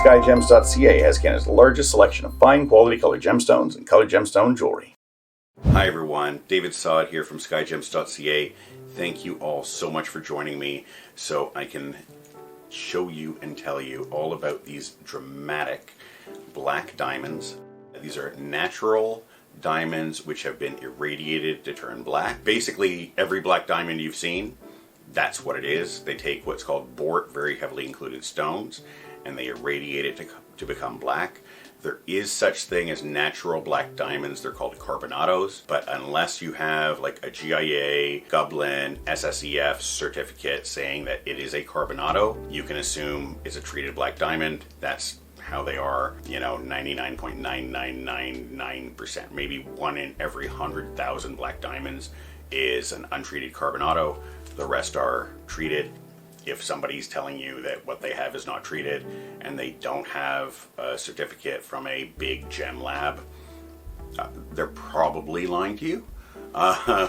skyjems.ca has Canada's largest selection of fine quality colored gemstones and colored gemstone jewelry. Hi everyone, David Sod here from skyjems.ca. Thank you all so much for joining me so I can show you and tell you all about these dramatic black diamonds. These are natural diamonds which have been irradiated to turn black. Basically every black diamond you've seen, that's what it is. They take what's called bort, very heavily included stones, and they irradiate it to become black. There is such thing as natural black diamonds. They're called carbonados, but unless you have like a GIA, Gublin, SSEF certificate saying that it is a carbonado, you can assume it's a treated black diamond. That's how they are, 99.9999%. Maybe 1 in every 100,000 black diamonds is an untreated carbonado. The rest are treated. If somebody's telling you that what they have is not treated and they don't have a certificate from a big gem lab, they're probably lying to you. I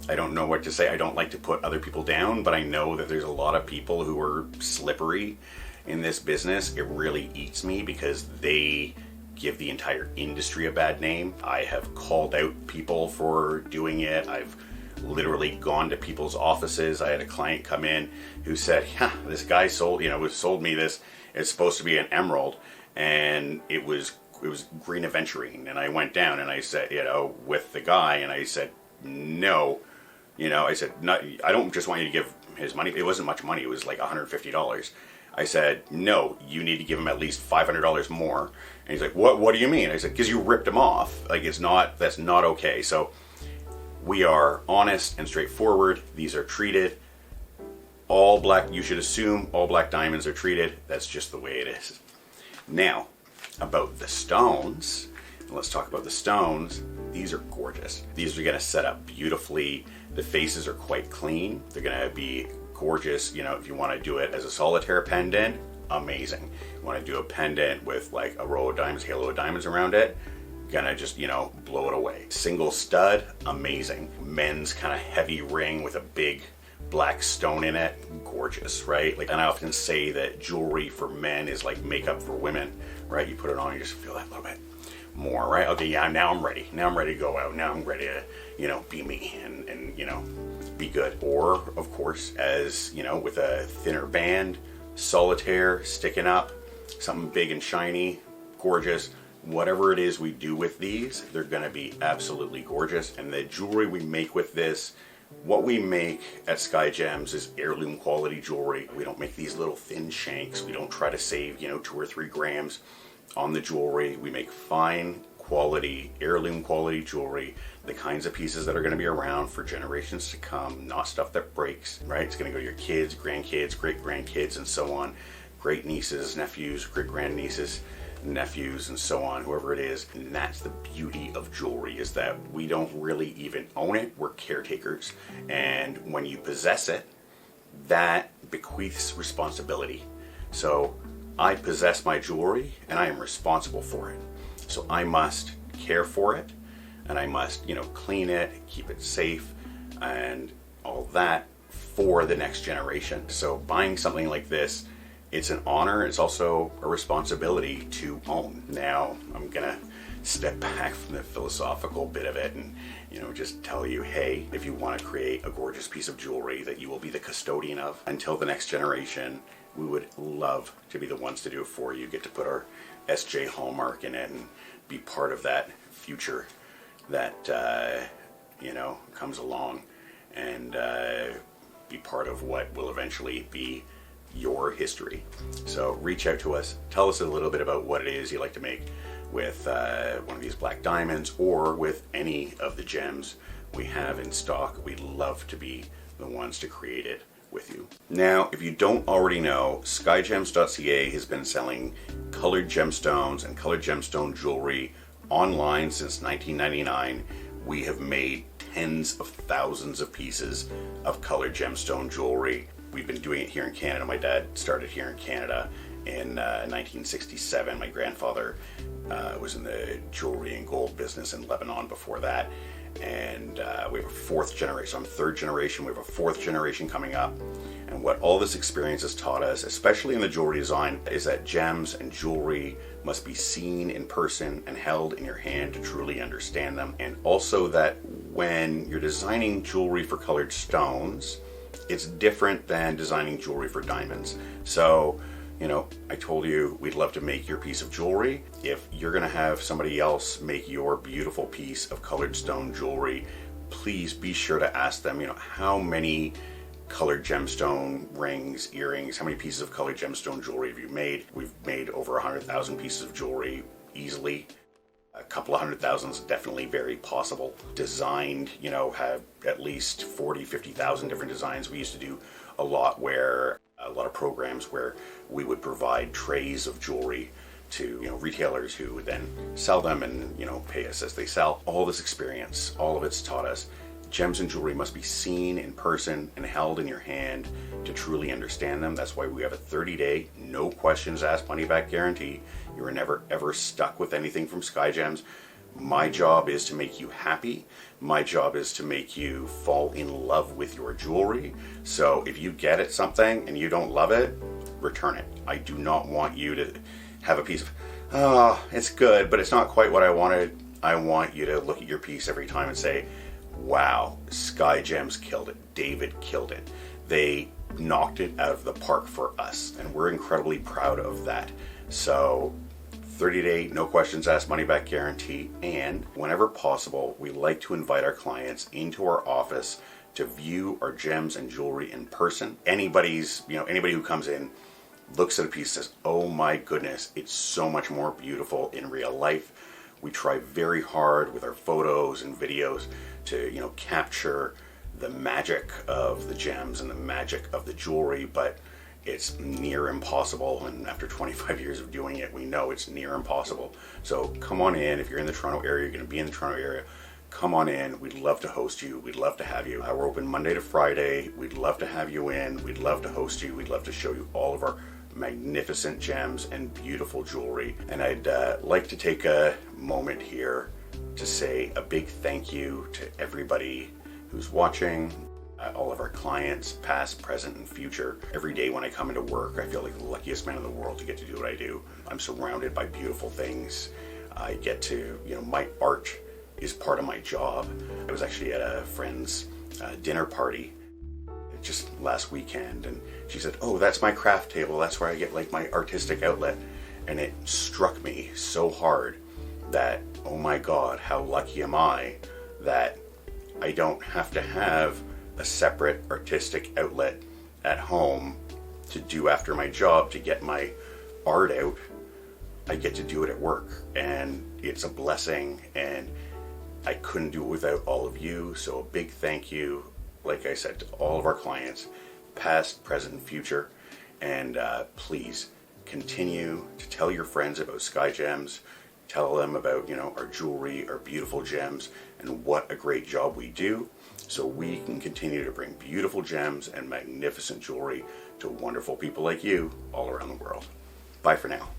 don't know what to say. I don't like to put other people down, but I know that there's a lot of people who are slippery in this business. It really eats me because they give the entire industry a bad name. I have called out people for doing it. I've literally gone to people's offices. I had a client come in who said, yeah, this guy sold me this. It's supposed to be an emerald, and it was green aventurine. And I went down and I said, with the guy, and I said, no, I said, no, I don't just want you to give his money. It wasn't much money. It was like $150. I said, no, you need to give him at least $500 more. And he's like, what do you mean? I said, because you ripped him off. Like, that's not okay. So we are honest and straightforward. These are treated. All black, you should assume all black diamonds are treated. That's just the way it is. Now, about the stones, let's talk about the stones. These are gorgeous. These are gonna set up beautifully. The faces are quite clean. They're gonna be gorgeous. If you wanna do it as a solitaire pendant, amazing. You wanna do a pendant with like a row of diamonds, halo of diamonds around it, gonna just, blow it away. Single stud, amazing. Men's kind of heavy ring with a big black stone in it, gorgeous, right? And I often say that jewelry for men is like makeup for women, right? You put it on, you just feel that little bit more, right? Okay, yeah, now I'm ready. Now I'm ready to go out. Now I'm ready to, be me and be good. Or, of course, as, with a thinner band, solitaire, sticking up, something big and shiny, gorgeous. Whatever it is we do with these, they're going to be absolutely gorgeous. And the jewelry we make with this, what we make at Sky Gems is heirloom quality jewelry. We don't make these little thin shanks. We don't try to save, 2 or 3 grams on the jewelry. We make fine quality, heirloom quality jewelry, the kinds of pieces that are going to be around for generations to come, not stuff that breaks, right? It's going to go to your kids, grandkids, great-grandkids, and so on. Great nieces, nephews, great-grandnieces, nephews, and so on, whoever it is. And that's the beauty of jewelry, is that we don't really even own it. We're caretakers. And when you possess it, that bequeaths responsibility. So I possess my jewelry and I am responsible for it. So I must care for it, and I must, clean it, keep it safe, and all that for the next generation. So buying something like this, it's an honor. It's also a responsibility to own. Now, I'm gonna step back from the philosophical bit of it and, just tell you, hey, if you want to create a gorgeous piece of jewelry that you will be the custodian of until the next generation, we would love to be the ones to do it for you. Get to put our SJ hallmark in it and be part of that future that, comes along, and be part of what will eventually be your history. So reach out to us. Tell us a little bit about what it is you like to make with one of these black diamonds or with any of the gems we have in stock. We'd love to be the ones to create it with you. Now, if you don't already know, skyjems.ca has been selling colored gemstones and colored gemstone jewelry online since 1999. We have made tens of thousands of pieces of colored gemstone jewelry. We've been doing it here in Canada. My dad started here in Canada in 1967. My grandfather was in the jewelry and gold business in Lebanon before that. And we have a 4th generation. So I'm 3rd generation. We have a 4th generation coming up. And what all this experience has taught us, especially in the jewelry design, is that gems and jewelry must be seen in person and held in your hand to truly understand them. And also that when you're designing jewelry for colored stones, it's different than designing jewelry for diamonds. So, I told you we'd love to make your piece of jewelry. If you're gonna have somebody else make your beautiful piece of colored stone jewelry, please be sure to ask them, how many colored gemstone rings, earrings, how many pieces of colored gemstone jewelry have you made? We've made over 100,000 pieces of jewelry easily. A couple of 100,000 is definitely very possible. Designed, have at least 40, 50,000 different designs. We used to do a lot of programs where we would provide trays of jewelry to retailers who would then sell them and pay us as they sell. All this experience, all of it's taught us gems and jewelry must be seen in person and held in your hand to truly understand them. That's why we have a 30-day, no questions asked, money back guarantee. You are never ever stuck with anything from Sky Gems. My job is to make you happy. My job is to make you fall in love with your jewelry. So if you get it something and you don't love it, return it. I do not want you to have a piece of, it's good, but it's not quite what I wanted. I want you to look at your piece every time and say, wow, Sky Gems killed it. David killed it. They knocked it out of the park for us, and we're incredibly proud of that. So 30-day, no questions asked, money back guarantee, and whenever possible, we like to invite our clients into our office to view our gems and jewelry in person. Anybody who comes in, looks at a piece, says, oh my goodness, it's so much more beautiful in real life. We try very hard with our photos and videos to capture the magic of the gems and the magic of the jewelry, but it's near impossible. And after 25 years of doing it, we know it's near impossible. So come on in. If you're in the Toronto area, you're going to be in the Toronto area, come on in. We'd love to host you. We'd love to have you. We're open Monday to Friday. We'd love to have you in. We'd love to host you. We'd love to show you all of our magnificent gems and beautiful jewelry. And I'd like to take a moment here to say a big thank you to everybody who's watching, all of our clients, past, present, and future. Every day when I come into work, I feel like the luckiest man in the world to get to do what I do. I'm surrounded by beautiful things. I get to, my art is part of my job. I was actually at a friend's dinner party just last weekend, and she said, oh, that's my craft table. That's where I get my artistic outlet. And it struck me so hard that, oh my God, how lucky am I that I don't have to have a separate artistic outlet at home to do after my job to get my art out. I get to do it at work, and it's a blessing, and I couldn't do it without all of you. So a big thank you, like I said, to all of our clients, past, present, and future. And please continue to tell your friends about Sky Gems. Tell them about, our jewelry, our beautiful gems, and what a great job we do, so we can continue to bring beautiful gems and magnificent jewelry to wonderful people like you all around the world. Bye for now.